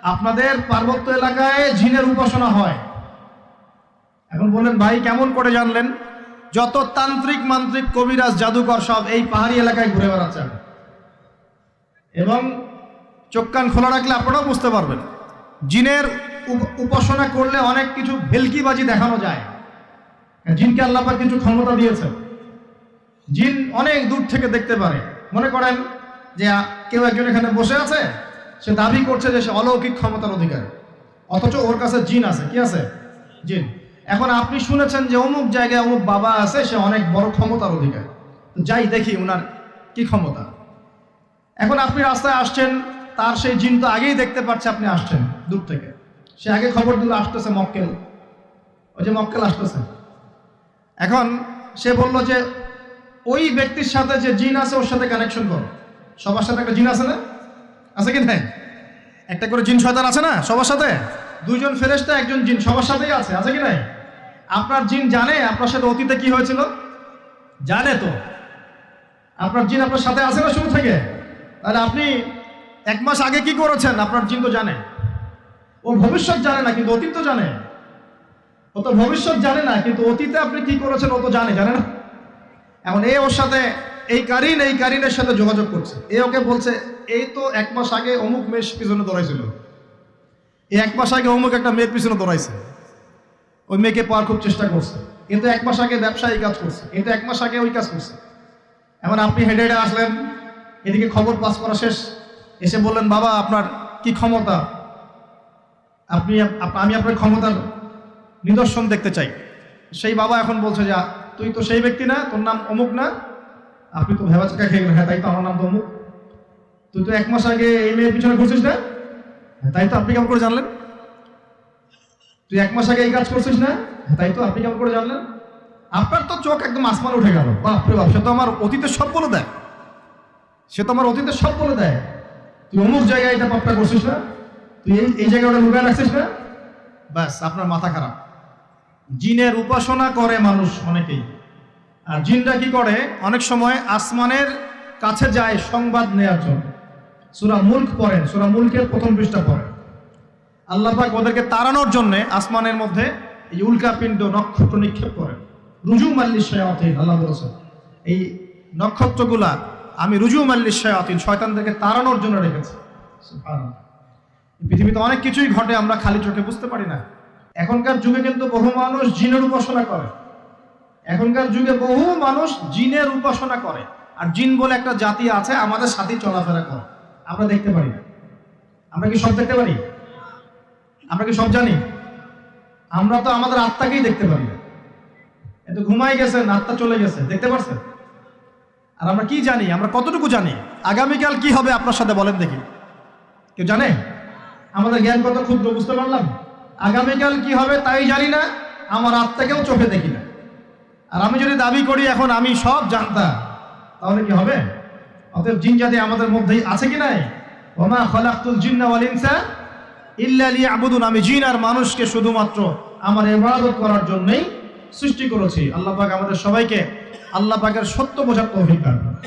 আপনাদের পার্বত্য এলাকায় জিনের উপাসনা হয়। এখন বললেন ভাই কেমন করে জানলেন? যত তান্ত্রিক মান্ত্রিক কবিরাজ জাদুকর সব এই পাহাড়ি এলাকায় ঘুরে বেড়াচ্ছেন, এবং চোখ কান খোলা রাখলে আপনারাও বুঝতে পারবেন জিনের উপাসনা করলে অনেক কিছু ভেলকিবাজি দেখানো যায়। জিনকে আল্লাহ পাক কিছু ক্ষমতা দিয়েছে। জিন অনেক দূর থেকে দেখতে পারে। মনে করেন যে কেউ একজন এখানে বসে আছে, সে দাবি করছে যে সে অলৌকিক ক্ষমতার অধিকারী, অথচ ওর কাছে জিন আছে। কি আছে? জিন। এখন আপনি শুনেছেন যে অমুক জায়গায় অমুক বাবা আছে, সে অনেক বড় ক্ষমতার অধিকারী, তো যাই দেখি ওনার কি ক্ষমতা। এখন আপনি রাস্তায় আসছেন, তার সেই জিন তো আগেই দেখতে পাচ্ছে আপনি আসছেন দূর থেকে, সে আগে খবর দিল আসতেছে মক্কেল, ওই যে মক্কেল আসতেছে। এখন সে বলল যে ওই ব্যক্তির সাথে যে জিন আছে ওর সাথে কানেকশন করো। সবার সাথে একটা জিন আছে না? আছে কি না? একটা করে জিন শয়তান আছে না সবার সাথে? দুইজন ফেরেশতা একজন জিন সবার সাথেই আছে। আছে কি নাই? আপনার জিন জানে আপনার সাথে অতীতে কি হয়েছিল? জানে তো। আপনার জিন আপনার সাথে আছে না শুরু থেকে? তাহলে আপনি 1 মাস আগে কি করেছেন আপনার জিন তো জানে। ও ভবিষ্যৎ জানে না কিন্তু অতীত তো জানে। ও তো ভবিষ্যৎ জানে না কিন্তু অতীতে আপনি কি করেছেন ও তো জানে না? এখন এ ওর সাথে এই কারিনের সাথে যোগাযোগ করছে। এ ওকে বলছে এই তো 1 মাস আগে অমুক মেয়ের পিছনে দৌড়াইছিল, এই 1 মাস আগে অমুক একটা মেয়ের পিছনে দৌড়াইছে, ওই মেয়েকে পাওয়ার খুব চেষ্টা করছে, কিন্তু 1 মাস আগে ব্যবসায়ী কাজ করছে, কিন্তু 1 মাস আগে ওই কাজ করছে। এখন আপনি হেঁটে হেঁটে আসলেন, এদিকে খবর পাস করা শেষ, এসে বললেন বাবা আপনার কি ক্ষমতা, আমি আপনার ক্ষমতার নিদর্শন দেখতে চাই। সেই বাবা এখন বলছে যে তুই তো সেই ব্যক্তি না, তোর নাম অমুক না? আপনি তো ভেবা চাকা খেয়ে গেলেন, হ্যাঁ তাই তো, আমার নাম তো অমুক। তুই তো 1 মাস আগে এই মেয়ের পিছনে ঘুরছিস না? তাই তো, আপনি কেমন করে জানলেন? তুই 1 মাস আগে এই কাজ করছিস না? তাই তো, আপনি কেমন করে জানলেন? আপনার তো চোখ একদম আসমানে উঠে গেল, বাপরে বাপ, সে তো আমার অতীতের সব বলে দেয়, তুই অমুক জায়গায় এটা পাপটা করছিস না, তুই এই জায়গায় ওটা লুকায় রাখছিস না, ব্যাস আপনার মাথা খারাপ। জিনের উপাসনা করে মানুষ অনেকেই। আর জিনরা কি করে? অনেক সময় আসমানের কাছে যায় সংবাদ নেওয়ার জন্য। সূরা মুলক পড়েন, সূরা মুলকের 1ম পৃষ্ঠা পড়েন। আল্লাহ পাক ওদেরকে তাড়ানোর জন্য আসমানের মধ্যে এই উল্কাপিণ্ড নক্ষত্র নিক্ষেপ করেন। রুজুম আল্লিশ শায়াতিন, আল্লাহ বলেছেন এই নক্ষত্রগুলা আমি রুজুম আল্লিশ শায়াতিন, শয়তানদেরকে তাড়ানোর জন্য রেখেছি। সুবহানাল্লাহ। পৃথিবীতে অনেক কিছুই ঘটে, আমরা খালি চোখে বুঝতে পারি না। এখনকার যুগে কিন্তু বহু মানুষ জিনের উপাসনা করে। আর জিন বলে একটা জাতি আছে, আমাদের সাথেই চলাফেরা করে, আমরা দেখতে পারি না। আমরা কি সব দেখতে পারি? আমরা কি সব জানি? আমরা তো আমাদের আত্মাকেই দেখতে পারি না। এত ঘুমাই গেছেন, আত্মা চলে গেছে, দেখতে পারছেন? আর আমরা কি জানি? আমরা কতটুকু জানি আগামীকাল কি হবে আপনার সাথে? বলেন দেখি, কেউ জানে? আমাদের জ্ঞান কত ক্ষুদ্র, বুঝতে পারলাম। আগামীকাল কি হবে তাই জানি না, আমার আত্মাকেও চোখে দেখি না। আর আমি যদি দাবি করি এখন আমি সব জানতাম, তাহলে কি হবে? অতএব জিন জাতি আমাদের মধ্যেই আছে কি নাই? ওমা খালাকতুল জিন্না ওয়াল ইনসা ইল্লা লিয়াবুদুন, আমি জিন আর মানুষকে শুধুমাত্র আমার ইবাদত করার জন্যই সৃষ্টি করেছি। আল্লাহ পাক আমাদের সবাইকে আল্লাহ পাকের সত্য বোঝার তৌফিক দান করুন।